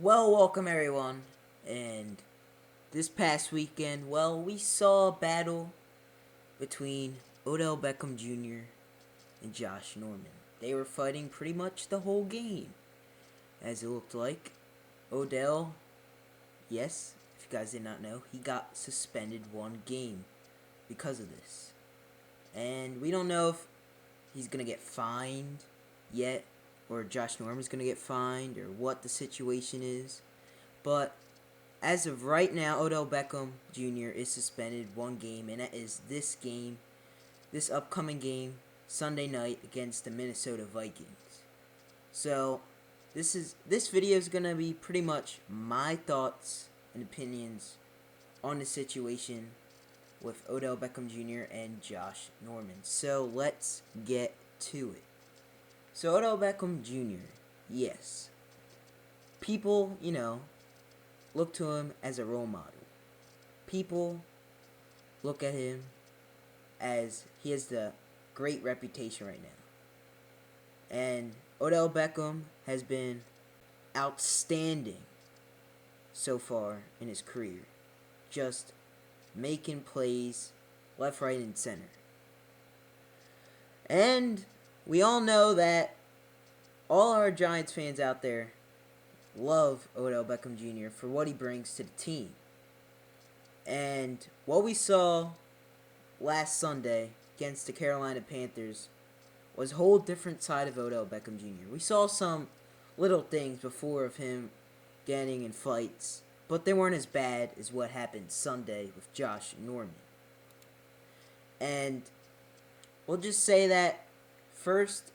Well, welcome everyone. And this past weekend, we saw a battle between Odell Beckham Jr. and Josh Norman. They were fighting pretty much the whole game, as it looked like. Odell, yes, if you guys did not know, he got suspended one game because of this. And we don't know if he's going to get fined yet, or Josh Norman's going to get fined, or what the situation is. But as of right now, Odell Beckham Jr. is suspended one game, and that is this upcoming game, Sunday night against the Minnesota Vikings. So, this video is gonna be pretty much my thoughts and opinions on the situation with Odell Beckham Jr. and Josh Norman. So let's get to it. So Odell Beckham Jr. Yes, people, look to him as a role model. People look at him as he has the great reputation right now. And Odell Beckham has been outstanding so far in his career. Just making plays left, right, and center. And we all know that all our Giants fans out there love Odell Beckham Jr. for what he brings to the team. And what we saw last Sunday against the Carolina Panthers was a whole different side of Odell Beckham Jr. We saw some little things before of him getting in fights, but they weren't as bad as what happened Sunday with Josh Norman. And we'll just say that, first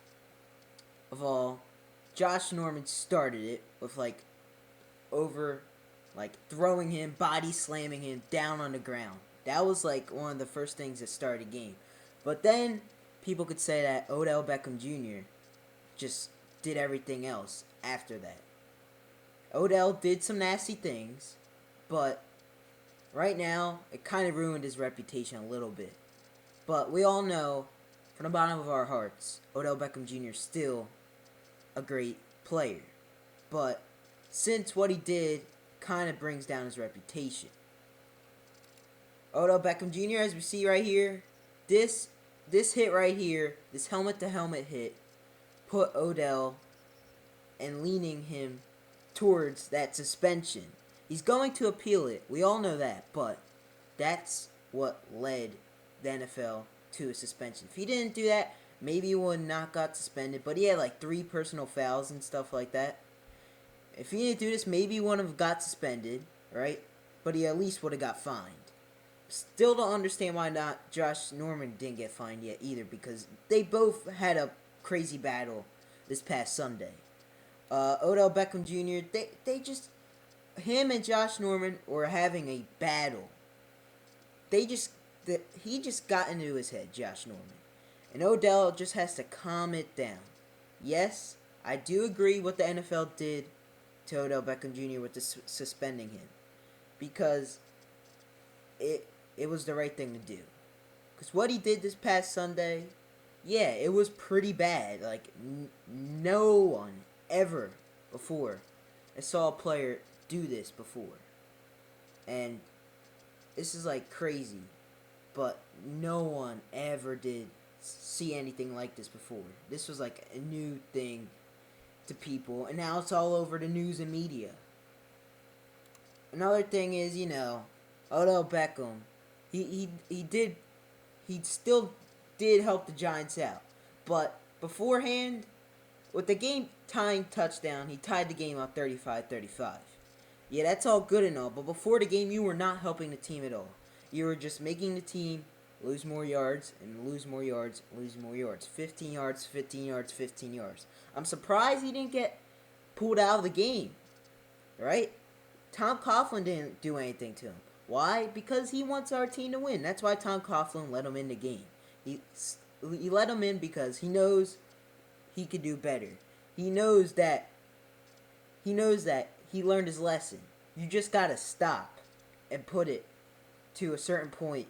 of all, Josh Norman started it with throwing him, body slamming him down on the ground. That was one of the first things that started the game. But then people could say that Odell Beckham Jr. just did everything else after that. Odell did some nasty things, but right now it kind of ruined his reputation a little bit. But we all know, from the bottom of our hearts, Odell Beckham Jr. is still a great player. But since what he did kind of brings down his reputation. Odell Beckham Jr., as we see right here, this hit right here, this helmet-to-helmet hit, put Odell and leaning him towards that suspension. He's going to appeal it. We all know that, but that's what led the NFL to a suspension. If he didn't do that, maybe he would not got suspended, but he had 3 personal fouls and stuff like that. If he didn't do this, maybe he wouldn't have got suspended, right? But he at least would have got fined. Still don't understand why not Josh Norman didn't get fined yet either, because they both had a crazy battle this past Sunday. Odell Beckham Jr., him and Josh Norman were having a battle. He just got into his head, Josh Norman. And Odell just has to calm it down. Yes, I do agree what the NFL did to Odell Beckham Jr. with suspending him, because it was the right thing to do. Because what he did this past Sunday, yeah, it was pretty bad. No one ever before I saw a player do this before. And this is crazy. But no one ever did see anything like this before. This was a new thing to people, and now it's all over the news and media. Another thing is, Odell Beckham, he still did help the Giants out, but beforehand, with the game tying touchdown, he tied the game up 35-35. Yeah, that's all good and all, but before the game, you were not helping the team at all. You were just making the team lose more yards and lose more yards, lose more yards. 15 yards, 15 yards, 15 yards. I'm surprised he didn't get pulled out of the game, right? Tom Coughlin didn't do anything to him. Why? Because he wants our team to win. That's why Tom Coughlin let him in the game. He let him in because he knows he could do better. He knows that he learned his lesson. You just gotta stop and put it to a certain point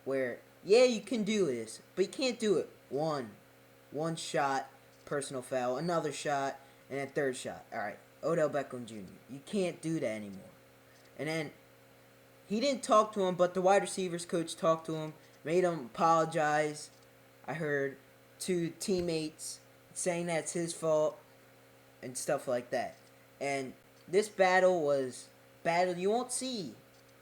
where, yeah, you can do this, but you can't do it one shot, personal foul, another shot, and a third shot. Alright, Odell Beckham Jr. You can't do that anymore. And then he didn't talk to him, but the wide receivers coach talked to him, made him apologize. I heard to teammates saying that's his fault and stuff like that. And this battle you won't see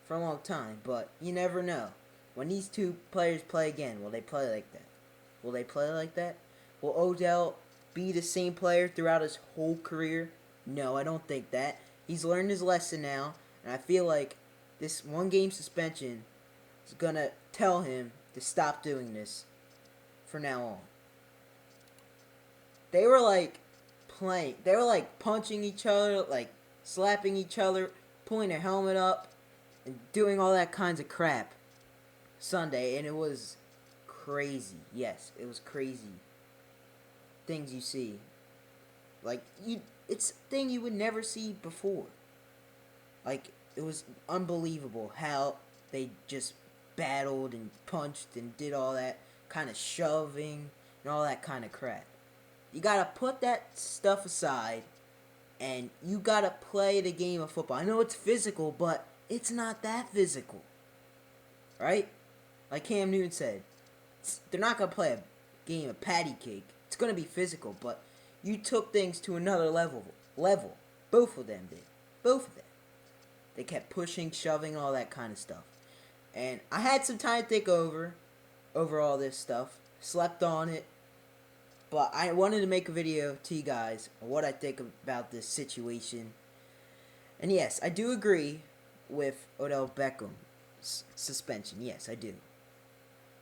for a long time, but you never know. When these two players play again, will they play like that? Will they play like that? Will Odell be the same player throughout his whole career? No, I don't think that. He's learned his lesson now, and I feel like this one-game suspension is going to tell him to stop doing this from now on. They were like playing. They were like punching each other, like slapping each other, pulling their helmet up, and doing all that kinds of crap Sunday, and it was crazy. Yes, it was crazy. Things you see. Like, it's a thing you would never see before. Like, it was unbelievable how they just battled and punched and did all that kind of shoving and all that kind of crap. You gotta put that stuff aside and you gotta play the game of football. I know it's physical, but it's not that physical. Right? Like Cam Newton said, they're not gonna play a game of patty cake. It's gonna be physical, but you took things to another level. Both of them did. Both of them. They kept pushing, shoving, all that kind of stuff. And I had some time to think over all this stuff. Slept on it. But I wanted to make a video to you guys on what I think about this situation. And yes, I do agree with Odell Beckham's suspension. Yes, I do.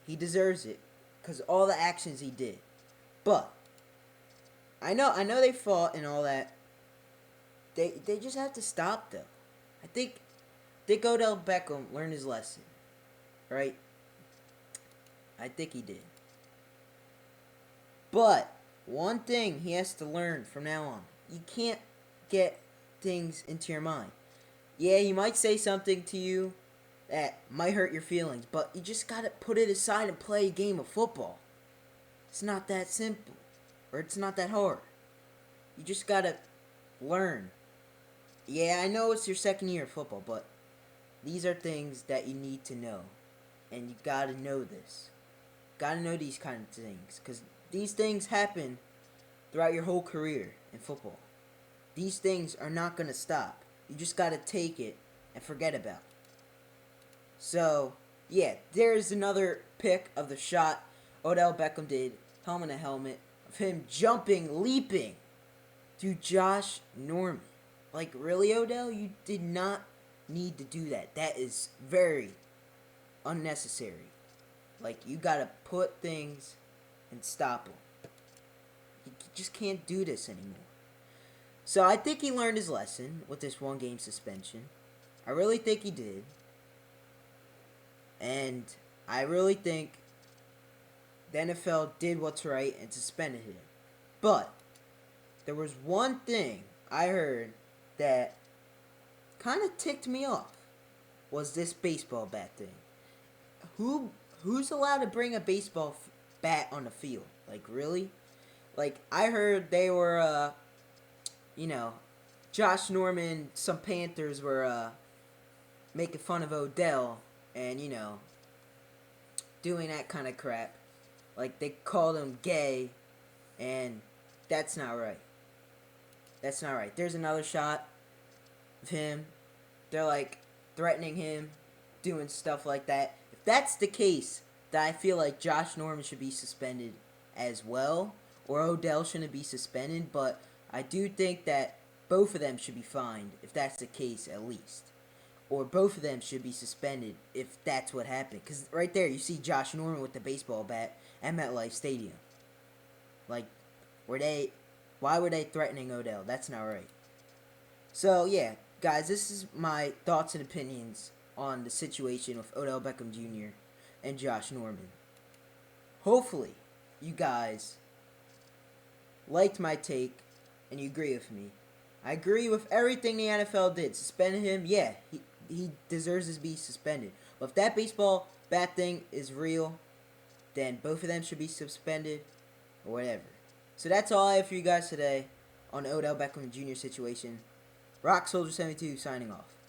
He deserves it because of all the actions he did. But I know they fought and all that. They just have to stop though. I think Odell Beckham learned his lesson. Right? I think he did. But one thing he has to learn from now on. You can't get things into your mind. Yeah, he might say something to you that might hurt your feelings, but you just gotta put it aside and play a game of football. It's not that simple. Or it's not that hard. You just gotta learn. Yeah, I know it's your second year of football, but these are things that you need to know. And you gotta know this. Gotta know these kind of things. Because these things happen throughout your whole career in football. These things are not gonna stop. You just gotta take it and forget about it. So, yeah, there's another pic of the shot Odell Beckham did, helmet to helmet, of him jumping, leaping through Josh Norman. Like, really, Odell? You did not need to do that. That is very unnecessary. Like, you gotta put things and stop them. You just can't do this anymore. So I think he learned his lesson with this one-game suspension. I really think he did. And I really think the NFL did what's right and suspended him. But there was one thing I heard that kind of ticked me off. Was this baseball bat thing. Who's allowed to bring a baseball bat on the field? Like, really? Like, I heard they were, Josh Norman, some Panthers were, making fun of Odell and, doing that kind of crap. Like, they called him gay, and that's not right. That's not right. There's another shot of him. They're, like, threatening him, doing stuff like that. If that's the case, then I feel like Josh Norman should be suspended as well, or Odell shouldn't be suspended, but I do think that both of them should be fined, if that's the case at least. Or both of them should be suspended if that's what happened. Because right there, you see Josh Norman with the baseball bat at MetLife Stadium. Like, why were they threatening Odell? That's not right. So, yeah, guys, this is my thoughts and opinions on the situation with Odell Beckham Jr. and Josh Norman. Hopefully, you guys liked my take and you agree with me. I agree with everything the NFL did. Suspended him, yeah, he deserves to be suspended. But if that baseball bat thing is real, then both of them should be suspended or whatever. So that's all I have for you guys today on the Odell Beckham Jr. situation. Rock Soldier 72 signing off.